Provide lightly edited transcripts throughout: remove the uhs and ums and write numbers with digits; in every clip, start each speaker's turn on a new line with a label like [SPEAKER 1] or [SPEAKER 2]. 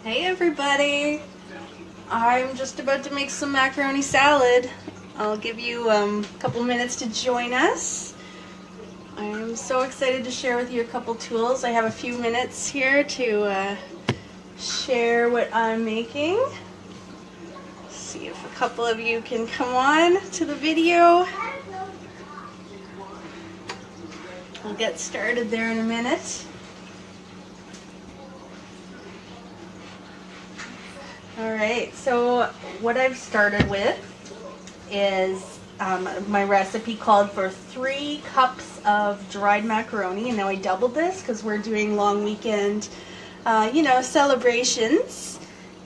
[SPEAKER 1] Hey everybody! I'm just about to make some macaroni salad. I'll give you a couple minutes to join us. I'm so excited to share with you a couple tools. I have a few minutes here to share what I'm making. See if a couple of you can come on to the video. We'll get started there in a minute. Alright, so what I've started with is my recipe called for 3 cups of dried macaroni, and now I doubled this because we're doing long weekend, celebrations,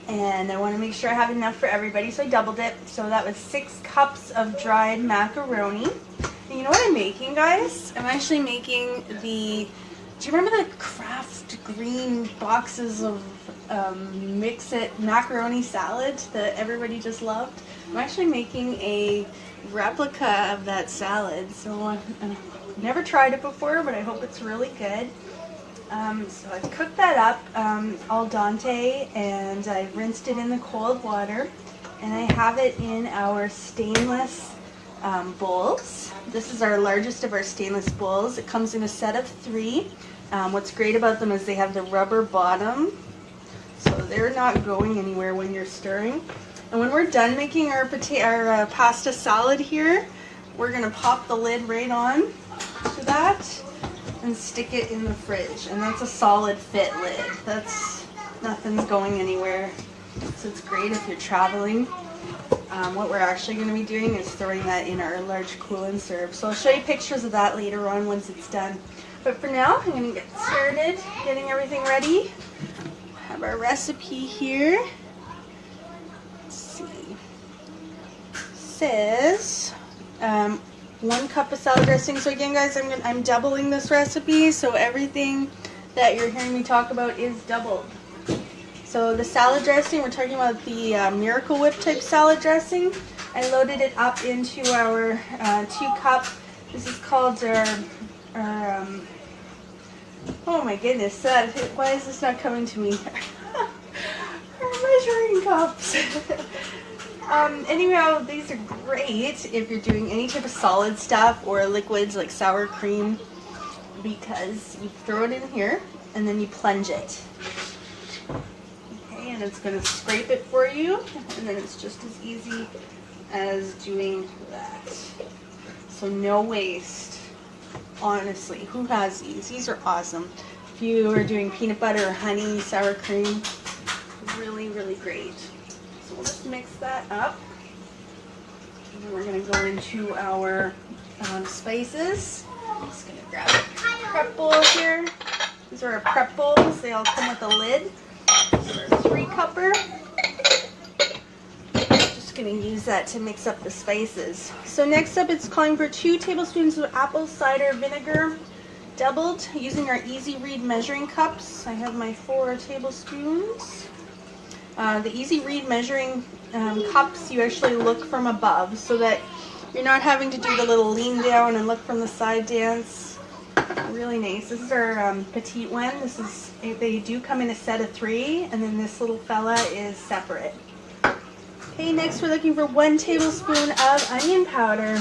[SPEAKER 1] and I want to make sure I have enough for everybody, so I doubled it. So that was 6 cups of dried macaroni. And you know what I'm making, guys? I'm actually making do you remember the Kraft green boxes of Mix-It macaroni salad that everybody just loved? I'm actually making a replica of that salad. So I've never tried it before, but I hope it's really good. So I've cooked that up al dente, and I rinsed it in the cold water, and I have it in our stainless bowls. This is our largest of our stainless bowls. It comes in a set of 3. What's great about them is they have the rubber bottom, so they're not going anywhere when you're stirring. And when we're done making our pasta salad here, we're going to pop the lid right on to that and stick it in the fridge. And that's a solid fit lid. Nothing's going anywhere. So it's great if you're traveling. What we're actually going to be doing is throwing that in our large cool and serve. So I'll show you pictures of that later on once it's done. But for now, I'm going to get started getting everything ready. I have our recipe here. Let's see. It says 1 cup of salad dressing. So again, guys, I'm doubling this recipe, so everything that you're hearing me talk about is doubled. So the salad dressing, we're talking about the Miracle Whip type salad dressing. I loaded it up into our 2-cup. This is called our oh my goodness, why is this not coming to me? Our measuring cups. Anyhow, these are great if you're doing any type of solid stuff or liquids like sour cream, because you throw it in here and then you plunge it. And it's going to scrape it for you, and then it's just as easy as doing that. So no waste. Honestly, who has these? These are awesome. If you are doing peanut butter or honey, sour cream, really, really great. So we'll just mix that up. And then we're going to go into our spices. I'm just going to grab a prep bowl here. These are our prep bowls. They all come with a lid. 3-cupper. Just going to use that to mix up the spices. So next up, it's calling for 2 tablespoons of apple cider vinegar, doubled, using our Easy Read measuring cups. I have my 4 tablespoons. The Easy Read measuring cups, you actually look from above so that you're not having to do the little lean down and look from the side dance. Really nice. This is our petite one. They do come in a set of 3, and then this little fella is separate. Okay, next we're looking for 1 tablespoon of onion powder.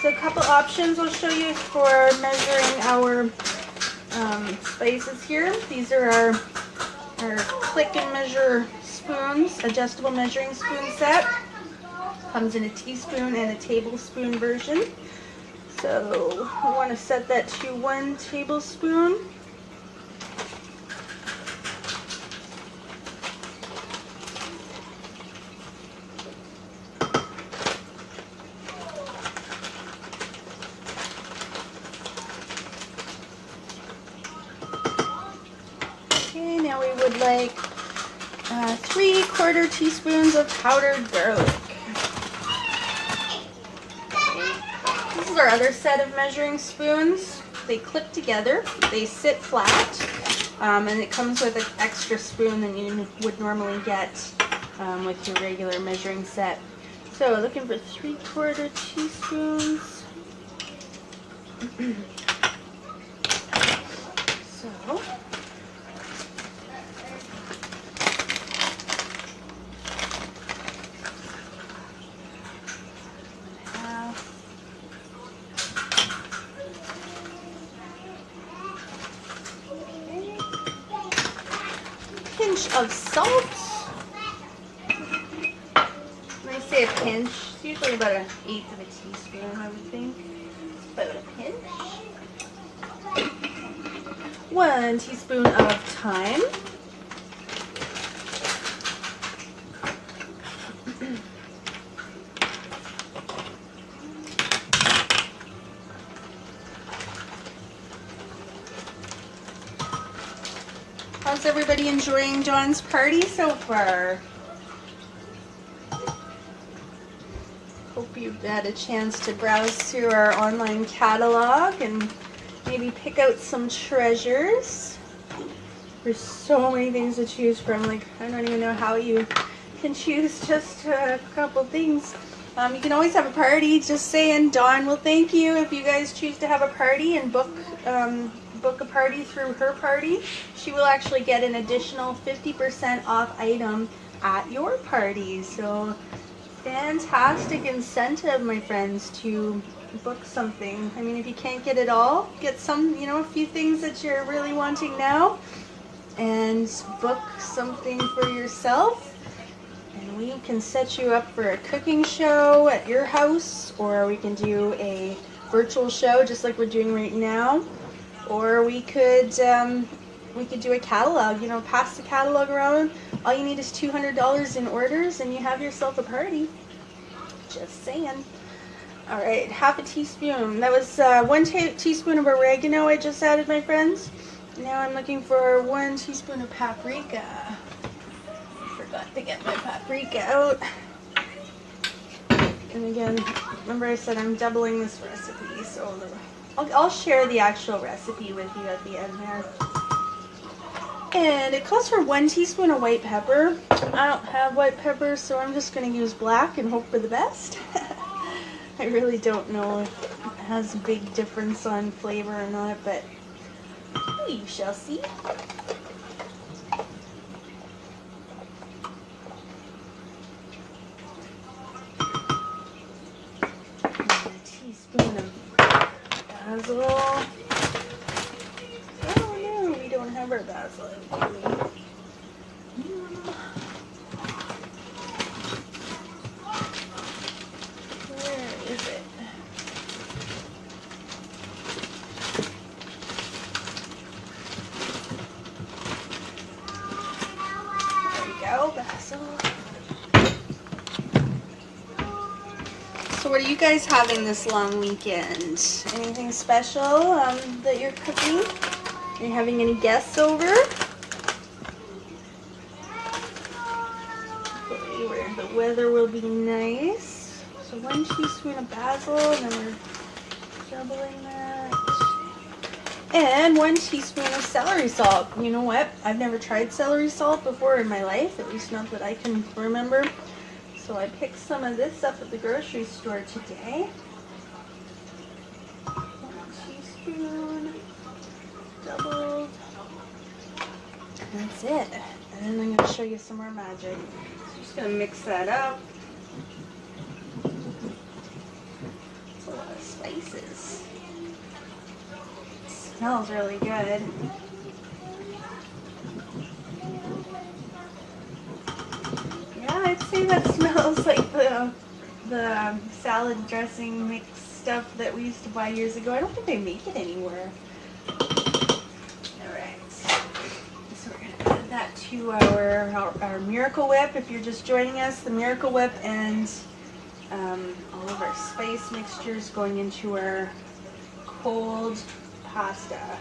[SPEAKER 1] So a couple options I'll show you for measuring our spices here. These are our click and measure spoons, adjustable measuring spoon set. Comes in a teaspoon and a tablespoon version. So we want to set that to 1 tablespoon. Okay, now we would like 3/4 teaspoons of powdered garlic. This is our other set of measuring spoons. They clip together, they sit flat, and it comes with an extra spoon than you would normally get with your regular measuring set. So looking for 3/4 teaspoons. So pinch of salt. When I say a pinch, it's usually about 1/8 of a teaspoon, I would think. About a pinch. 1 teaspoon of thyme. How's everybody enjoying Dawn's party so far? Hope you've had a chance to browse through our online catalog and maybe pick out some treasures. There's so many things to choose from. Like, I don't even know how you can choose just a couple things. You can always have a party. Just saying, Dawn will thank you if you guys choose to have a party and book a party through her party. She will actually get an additional 50% off item at your party. So fantastic incentive, my friends, to book something. I mean, if you can't get it all, get some, you know, a few things that you're really wanting now and book something for yourself. And we can set you up for a cooking show at your house, or we can do a virtual show just like we're doing right now. Or we could do a catalog, you know, pass the catalog around. All you need is $200 in orders and you have yourself a party. Just saying. All right, 1/2 teaspoon. That was 1 teaspoon of oregano I just added, my friends. Now I'm looking for 1 teaspoon of paprika. I forgot to get my paprika out. And again, remember I said I'm doubling this recipe, so I'll share the actual recipe with you at the end there. And it calls for 1 teaspoon of white pepper. I don't have white pepper, so I'm just going to use black and hope for the best. I really don't know if it has a big difference on flavor or not, but we shall see. A teaspoon of basil. Oh no, we don't have our basil, do we? Where is it? There we go, basil. So what are you guys having this long weekend? Anything special that you're cooking? Are you having any guests over? Hopefully where the weather will be nice. So 1 teaspoon of basil, and then we're doubling that. And 1 teaspoon of celery salt. You know what? I've never tried celery salt before in my life, at least not that I can remember. So I picked some of this up at the grocery store today. 1 teaspoon, doubled. And that's it. And then I'm going to show you some more magic. So I'm just going to mix that up. It's a lot of spices. It smells really good. Yeah, I'd say that smells like the salad dressing mix stuff that we used to buy years ago. I don't think they make it anymore. Alright, so we're going to add that to our Miracle Whip. If you're just joining us, the Miracle Whip and all of our spice mixtures going into our cold pasta.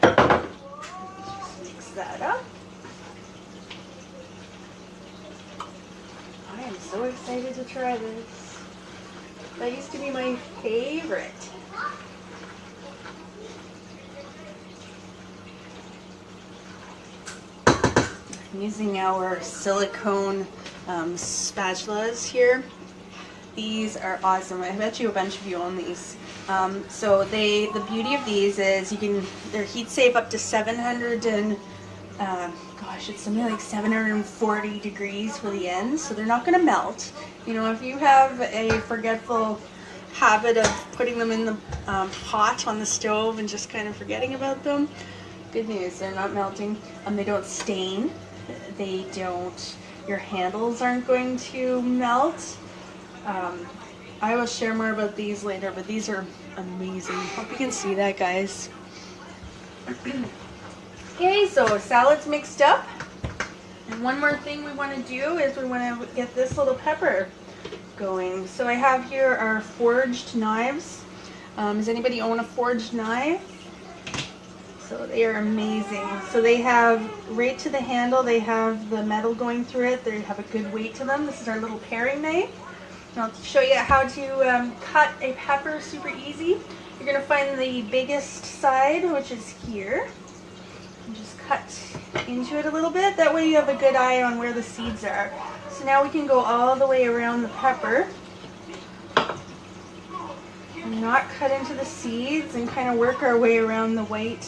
[SPEAKER 1] Just mix that up. I am so excited to try this. That used to be my favorite. I'm using our silicone spatulas here. These are awesome. I bet you a bunch of you own these. So the beauty of these is they're heat safe up to 700 and gosh, it's something like 740 degrees for the ends, so they're not going to melt. You know, if you have a forgetful habit of putting them in the pot on the stove and just kind of forgetting about them, good news, they're not melting. They don't stain. They don't, your handles aren't going to melt. I will share more about these later, but these are amazing. Hope you can see that, guys. Okay, so salad's mixed up. And one more thing we want to do is we want to get this little pepper going. So I have here our forged knives. Does anybody own a forged knife? So they are amazing. So they have, right to the handle, they have the metal going through it. They have a good weight to them. This is our little paring knife. And I'll show you how to cut a pepper super easy. You're going to find the biggest side, which is here. And just cut into it a little bit. That way you have a good eye on where the seeds are. So now we can go all the way around the pepper. And not cut into the seeds and kind of work our way around the white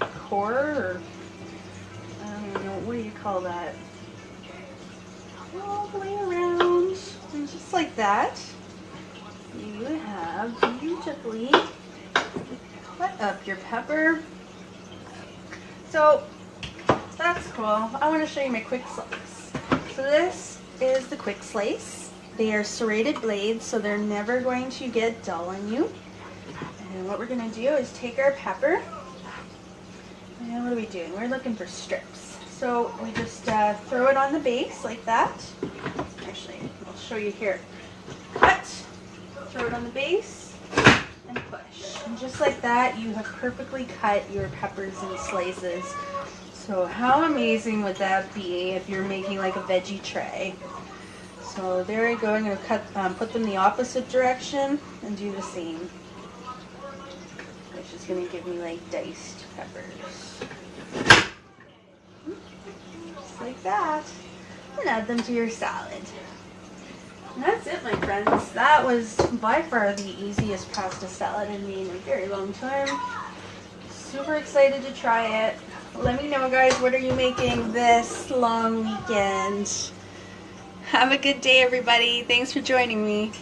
[SPEAKER 1] core, or I don't know, what do you call that? All the way around, and just like that, you have beautifully cut up your pepper. So that's cool. I want to show you my quick slice. So this is the quick slice. They are serrated blades, so they're never going to get dull on you. And what we're going to do is take our pepper, and what are we doing? We're looking for strips. So we just throw it on the base like that. Actually, I'll show you here. Cut, throw it on the base, and push. And just like that, you have perfectly cut your peppers in slices. So how amazing would that be if you're making like a veggie tray? So there you go. I'm going to put them the opposite direction and do the same. Which is going to give me like diced peppers. Just like that. And add them to your salad. And that's it, my friends. That was by far the easiest pasta salad I've made in a very long time. Super excited to try it. Let me know, guys, what are you making this long weekend? Have a good day, everybody. Thanks for joining me.